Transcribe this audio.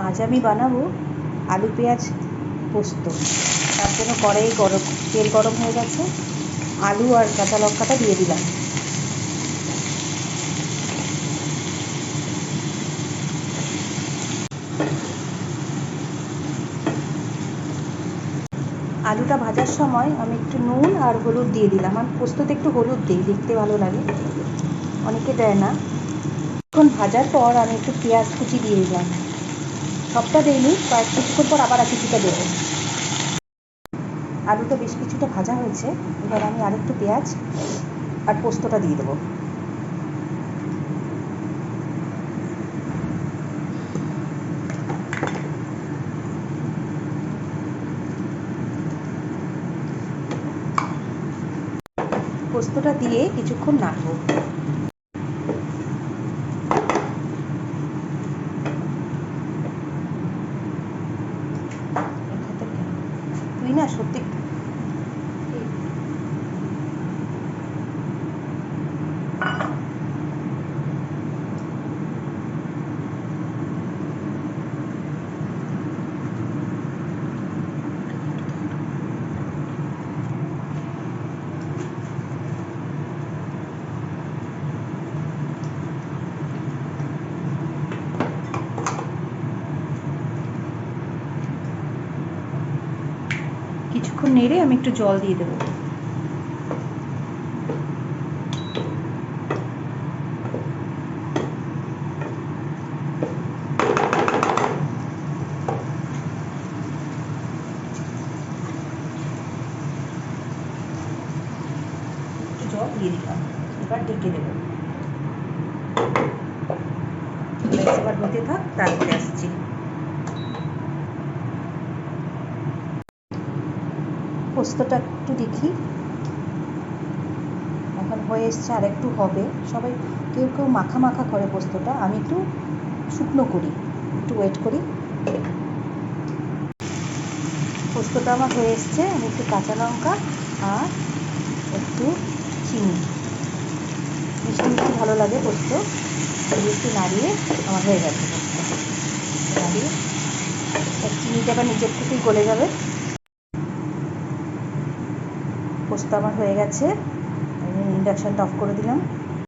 আজ আমি বানাবো আলু পেঁয়াজ পোস্ত। তার জন্য কড়াই তেল গরম হয়ে গেছে, আলু আর কাঁচা লঙ্কাটা দিয়ে দিলাম। আলুটা ভাজার সময় আমি একটু নুন আর হলুদ দিয়ে দিলাম। আমি পোস্ততে একটু হলুদ দিই, দেখতে ভালো লাগে, অনেকে দেয় না। এখন ভাজার পর আমি একটু পেঁয়াজ কুচি দিয়ে দিলাম, সবটা দিইনি, কিছুক্ষণ পর আবার কিছুটা দেবো। আলুটা বেশ কিছুটা ভাজা হয়েছে, এবার আমি আরেকটু পেঁয়াজ আর পোস্তটা দিয়ে দেবো। পোস্তটা দিয়ে কিছুক্ষণ নাড়বো। তুই না সত্যি কিছুক্ষণ নেড়ে আমি একটু জল দিয়ে দেবো। একটু জল দিয়ে দিলাম, এবার ঢেকে দেবো। এবার হতে থাক, তারপরে আসছি। পোস্তটা একটু দেখি, এখন হয়ে এসছে, আর একটু হবে। সবাই কেউ কেউ মাখা মাখা করে পোস্তটা, আমি একটু শুকনো করি, একটু ওয়েট করি। পোস্তটা আমার হয়ে এসছে, আমি একটু কাঁচা লঙ্কা আর একটু চিনি, মিষ্টি মিষ্টি ভালো লাগে পোস্ত, একটু নাড়িয়ে আমার হয়ে গেছে পোস্ত। নাড়িয়ে চিনিটা আবার নিজের থেকেই গলে যাবে। পোস্ত আমার হয়ে গেছে, আমি ইন্ডাকশানটা অফ করে দিলাম।